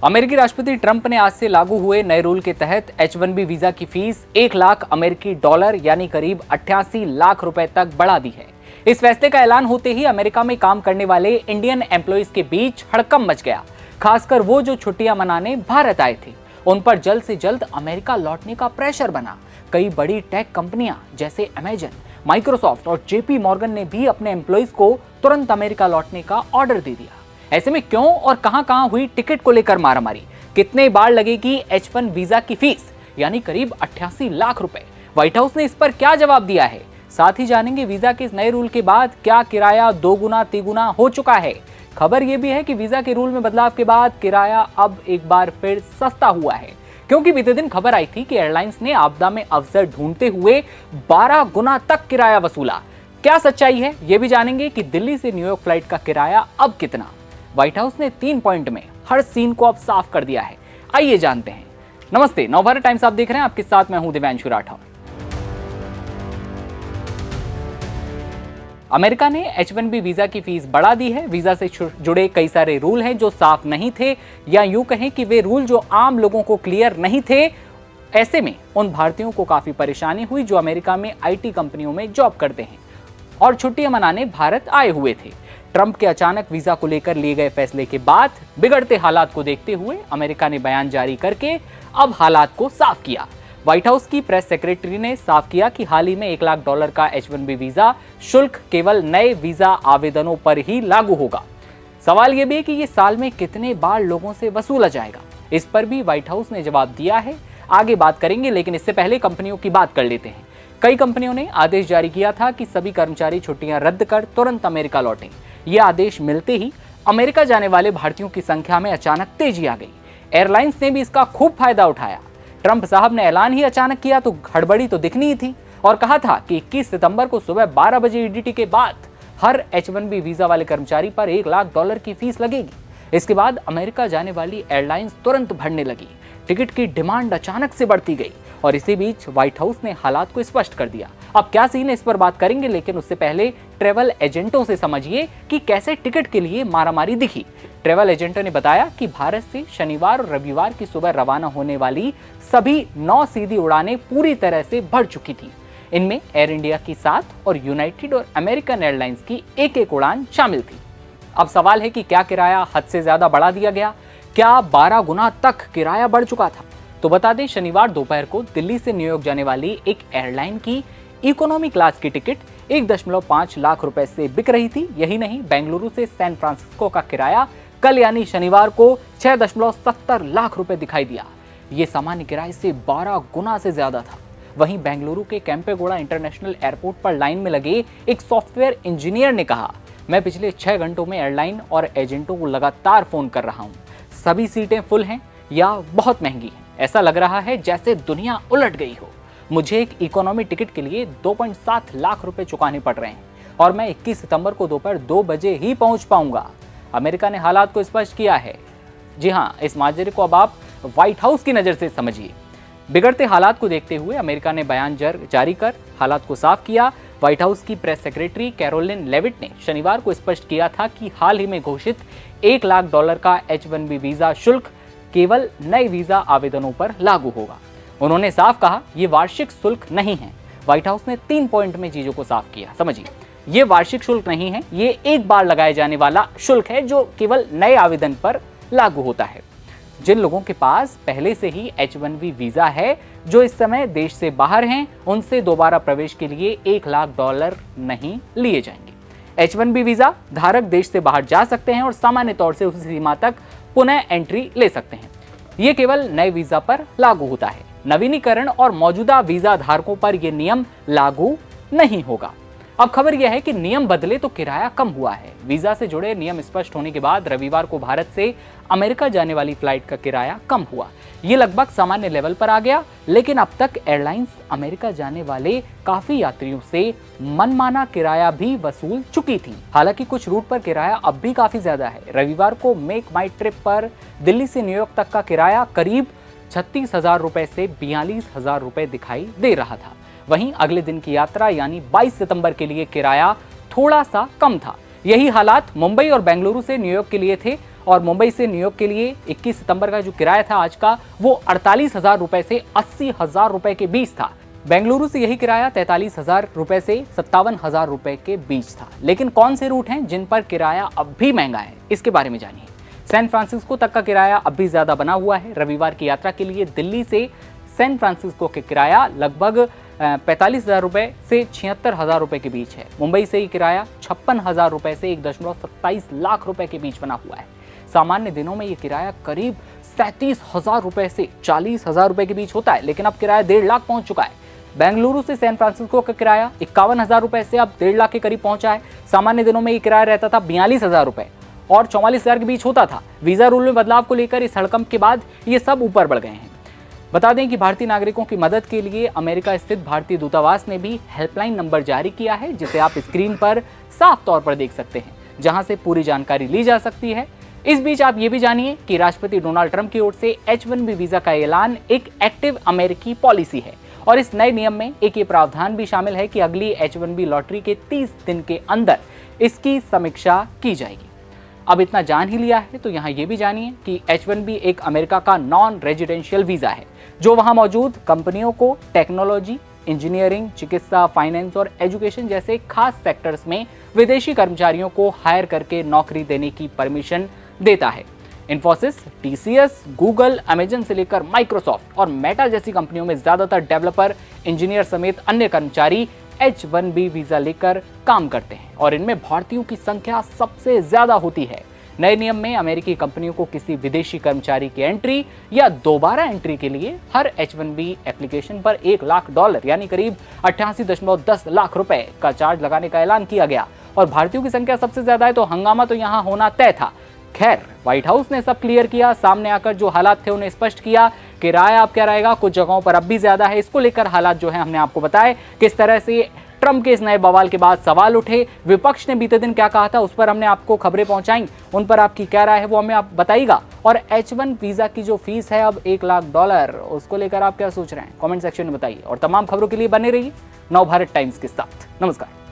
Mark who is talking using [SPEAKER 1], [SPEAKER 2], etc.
[SPEAKER 1] अमेरिकी राष्ट्रपति ट्रंप ने आज से लागू हुए नए रूल के तहत H1B वीजा की फीस 1 लाख अमेरिकी डॉलर यानी करीब 88 लाख रुपए तक बढ़ा दी है। इस फैसले का ऐलान होते ही अमेरिका में काम करने वाले इंडियन एम्प्लॉइज के बीच हड़कंप मच गया। खासकर वो जो छुट्टियां मनाने भारत आए थे, उन पर जल्द से जल्द अमेरिका लौटने का प्रेशर बना। कई बड़ी टेक कंपनियां जैसे अमेजन, माइक्रोसॉफ्ट और JP मॉर्गन ने भी अपने एम्प्लॉइज को तुरंत अमेरिका लौटने का ऑर्डर दे दिया। ऐसे में क्यों और कहां-कहां हुई टिकट को लेकर मारामारी, कितने बार लगेगी H1 वीजा की फीस यानी करीब 88 लाख रुपए, व्हाइट हाउस ने इस पर क्या जवाब दिया है, साथ ही जानेंगे वीजा के इस नए रूल के बाद क्या किराया दोगुना तिगुना हो चुका है। खबर यह भी है कि वीजा के रूल में बदलाव के बाद किराया अब एक बार फिर सस्ता हुआ है, क्योंकि बीते दिन खबर आई थी कि एयरलाइंस ने आपदा में अवसर ढूंढते हुए 12 गुना तक किराया वसूला। क्या सच्चाई है, यह भी जानेंगे कि दिल्ली से न्यूयॉर्क फ्लाइट का किराया अब कितना। व्हाइट हाउस ने 3 पॉइंट में हर सीन को अब साफ कर दिया है। आइए जानते हैं। नमस्ते, नवभारत टाइम्स आप देख रहे हैं, आपके साथ मैं हूं दिव्यांशु राठौर। अमेरिका ने H1B वीजा की फीस बढ़ा दी है। वीजा से जुड़े कई सारे रूल हैं जो साफ नहीं थे, या यूं कहें कि वे रूल जो आम लोगों को क्लियर नहीं थे। ऐसे में उन भारतीयों को काफी परेशानी हुई जो अमेरिका में IT कंपनियों में जॉब करते हैं और छुट्टियां मनाने भारत आए हुए थे। ट्रंप के अचानक वीजा को लेकर लिए गए फैसले के बाद बिगड़ते हालात को देखते हुए अमेरिका ने बयान जारी करके अब हालात को साफ किया। व्हाइट हाउस की प्रेस सेक्रेटरी ने साफ किया कि हाल ही में $1 लाख का H1B वीजा शुल्क केवल नए वीजा आवेदनों पर ही लागू होगा। सवाल यह भी है कि ये साल में कितने बार लोगों से वसूला जाएगा, इस पर भी व्हाइट हाउस ने जवाब दिया है। आगे बात करेंगे, लेकिन इससे पहले कंपनियों की बात कर लेते हैं। कई कंपनियों ने आदेश जारी किया था कि सभी कर्मचारी छुट्टियां रद्द कर तुरंत अमेरिका लौटें। यह आदेश मिलते ही अमेरिका जाने वाले भारतीयों की संख्या में अचानक तेजी आ गई। एयरलाइंस ने भी इसका खूब फायदा उठाया। ट्रंप साहब ने ऐलान ही अचानक किया तो हड़बड़ी तो दिखनी ही थी, और कहा था कि 21 सितंबर को सुबह 12 बजे EDT के बाद हर H1B वीजा वाले कर्मचारी पर $1 लाख की फीस लगेगी। इसके बाद अमेरिका जाने वाली एयरलाइंस तुरंत भरने लगी। टिकट की डिमांड अचानक से बढ़ती गई और इसी बीच व्हाइट हाउस ने हालात को स्पष्ट कर दिया। अब क्या सीन है, इस पर बात करेंगे, लेकिन उससे पहले ट्रैवल एजेंटों से समझिए कि कैसे टिकट के लिए मारामारी दिखी। ट्रैवल एजेंटों ने बताया कि भारत से शनिवार और रविवार की सुबह रवाना होने वाली सभी 9 सीधी उड़ानें पूरी तरह से भर चुकी थी। इनमें एयर इंडिया की 7 और यूनाइटेड और अमेरिकन एयरलाइंस की एक उड़ान शामिल थी। अब सवाल है कि क्या किराया हद से ज्यादा बढ़ा दिया गया? क्या 12 गुना तक किराया बढ़ चुका था? तो बता दें, शनिवार दोपहर को दिल्ली से न्यूयॉर्क जाने वाली एक एयरलाइन की इकोनॉमी क्लास की टिकट 1.5 लाख रुपए से बिक रही थी। यही नहीं, बेंगलुरु से सैन फ्रांसिस्को का किराया कल यानी शनिवार को 6.70 लाख रुपए दिखाई दिया। ये सामान्य किराए से 12 गुना से ज्यादा था। वहीं बेंगलुरु के केम्पेगौड़ा इंटरनेशनल एयरपोर्ट पर लाइन में लगे एक सॉफ्टवेयर इंजीनियर ने कहा, मैं पिछले 6 घंटों में एयरलाइन और एजेंटों को लगातार फोन कर रहा हूं। सभी सीटें फुल हैं या बहुत महंगी हैं। ऐसा लग रहा है जैसे दुनिया उलट गई हो। मुझे एक इकोनॉमी टिकट के लिए 2.7 लाख रुपए चुकाने पड़ रहे हैं और मैं 21 सितंबर को दोपहर 2 बजे ही पहुंच पाऊंगा। अमेरिका ने हालात को स्पष्ट किया है। जी हां, इस माजरे को अब आप व्हाइट हाउस की नजर से समझिए। बिगड़ते हालात को देखते हुए अमेरिका ने बयान जारी कर हालात को साफ किया। व्हाइट हाउस की प्रेस सेक्रेटरी कैरोलिन लेविट ने शनिवार को स्पष्ट किया था कि हाल ही में घोषित $1 लाख का H1B वीजा शुल्क केवल नए वीजा आवेदनों पर लागू होगा। उन्होंने साफ कहा, यह वार्षिक शुल्क नहीं है। व्हाइट हाउस ने 3 पॉइंट में चीजों को साफ किया। समझिए, ये वार्षिक शुल्क नहीं है, ये एक बार लगाए जाने वाला शुल्क है जो केवल नए आवेदन पर लागू होता है। जिन लोगों के पास पहले से ही H1B वीजा है, जो इस समय देश से बाहर हैं, उनसे दोबारा प्रवेश के लिए $1 लाख नहीं लिए जाएंगे। H1B वीजा धारक देश से बाहर जा सकते हैं और सामान्य तौर से उसी सीमा तक पुनः एंट्री ले सकते हैं। ये केवल नए वीजा पर लागू होता है। नवीनीकरण और मौजूदा वीजा धारकों पर यह नियम लागू नहीं होगा। अब खबर यह है कि नियम बदले तो किराया कम हुआ है। वीजा से जुड़े नियम स्पष्ट होने के बाद रविवार को भारत से अमेरिका जाने वाली फ्लाइट का किराया कम हुआ। ये लगभग सामान्य लेवल पर आ गया, लेकिन अब तक एयरलाइंस अमेरिका जाने वाले काफी यात्रियों से मनमाना किराया भी वसूल चुकी थी। हालांकि कुछ रूट पर किराया अब भी काफी ज्यादा है। रविवार को मेक माई ट्रिप पर दिल्ली से न्यूयॉर्क तक का किराया करीब 36,000 रुपए से 42,000 रुपए दिखाई दे रहा था। वहीं अगले दिन की यात्रा यानी 22 सितंबर के लिए किराया थोड़ा सा कम था। यही हालात मुंबई और बेंगलुरु से न्यूयॉर्क के लिए थे और मुंबई से न्यूयॉर्क के लिए 21 सितंबर का जो किराया था आज का, वो 48,000 रुपए से 80,000 रुपए के बीच था। बेंगलुरु से यही किराया 43,000 रुपए से 57,000 रुपए के बीच था। लेकिन कौन से रूट हैं जिन पर किराया अब भी महंगा है, इसके बारे में जानिए। सैन फ्रांसिस्को तक का किराया अब भी ज्यादा बना हुआ है। रविवार की यात्रा के लिए दिल्ली से सैन फ्रांसिस्को के किराया लगभग 45,000 रुपए से 76,000 रुपए के बीच है। मुंबई से ही किराया 56,000 रुपए से 1.27 लाख रुपए के बीच बना हुआ है। सामान्य दिनों में ये किराया करीब 37,000 रुपए से 40,000 रुपए के बीच होता है, लेकिन अब किराया 1.5 लाख पहुंच चुका है। बेंगलुरु से सैन फ्रांसिस्को का किराया 51,000 रुपए से अब 1.5 लाख के करीब पहुंचा है। सामान्य दिनों में ये किराया रहता था 42,000 रुपए और 44,000 के बीच होता था। वीजा रूल में बदलाव को लेकर इस हड़कंप के बाद ये सब ऊपर बढ़ गए हैं। बता दें कि भारतीय नागरिकों की मदद के लिए अमेरिका स्थित भारतीय दूतावास ने भी हेल्पलाइन नंबर जारी किया है, जिसे आप स्क्रीन पर साफ तौर पर देख सकते हैं, जहां से पूरी जानकारी ली जा सकती है। इस बीच आप ये भी जानिए कि राष्ट्रपति डोनाल्ड ट्रंप की ओर से H-1B वीजा का ऐलान एक एक्टिव अमेरिकी पॉलिसी है और इस नए नियम में एक ये प्रावधान भी शामिल है कि अगली H-1B लॉटरी के 30 दिन के अंदर इसकी समीक्षा की जाएगी। अब इतना जान ही लिया है तो यहाँ ये भी जानिए कि H-1B एक अमेरिका का नॉन रेजिडेंशियल वीजा है, जो वहां मौजूद कंपनियों को टेक्नोलॉजी, इंजीनियरिंग, चिकित्सा, फाइनेंस और एजुकेशन जैसे खास सेक्टर्स में विदेशी कर्मचारियों को हायर करके नौकरी देने की परमिशन देता है। इन्फोसिस, TCS, गूगल, अमेजन से लेकर माइक्रोसॉफ्ट और मेटा जैसी कंपनियों में ज्यादातर डेवलपर, इंजीनियर समेत अन्य कर्मचारी H-1B वीजा लेकर काम करते हैं और इनमें भारतीयों की संख्या सबसे ज्यादा होती है। नए नियम में अमेरिकी कंपनियों को किसी विदेशी कर्मचारी की एंट्री या दोबारा एंट्री के लिए हर H-1B एप्लीकेशन पर $1,00,000 यानी करीब 88.10 लाख रुपए का चार्ज लगाने का ऐलान किया गया और भारतीयों की संख्या सबसे ज्यादा है तो हंगामा तो यहाँ होना तय था। खैर, व्हाइट हाउस ने सब क्लियर किया, सामने आकर जो हालात थे उन्हें स्पष्ट किया। किराया अब क्या रहेगा, कुछ जगहों पर अब भी ज्यादा है। इसको लेकर हालात जो है हमने आपको बताए। किस तरह से ट्रंप के इस नए बवाल के बाद सवाल उठे, विपक्ष ने बीते दिन क्या कहा था, उस पर हमने आपको खबरें पहुंचाई। उन पर आपकी क्या राय है वो हमें आप बताइएगा। और H-1 वीजा की जो फीस है अब $1,00,000, उसको लेकर आप क्या सोच रहे हैं, कमेंट सेक्शन में बताइए। और तमाम खबरों के लिए बने रहिए नवभारत टाइम्स के साथ। नमस्कार।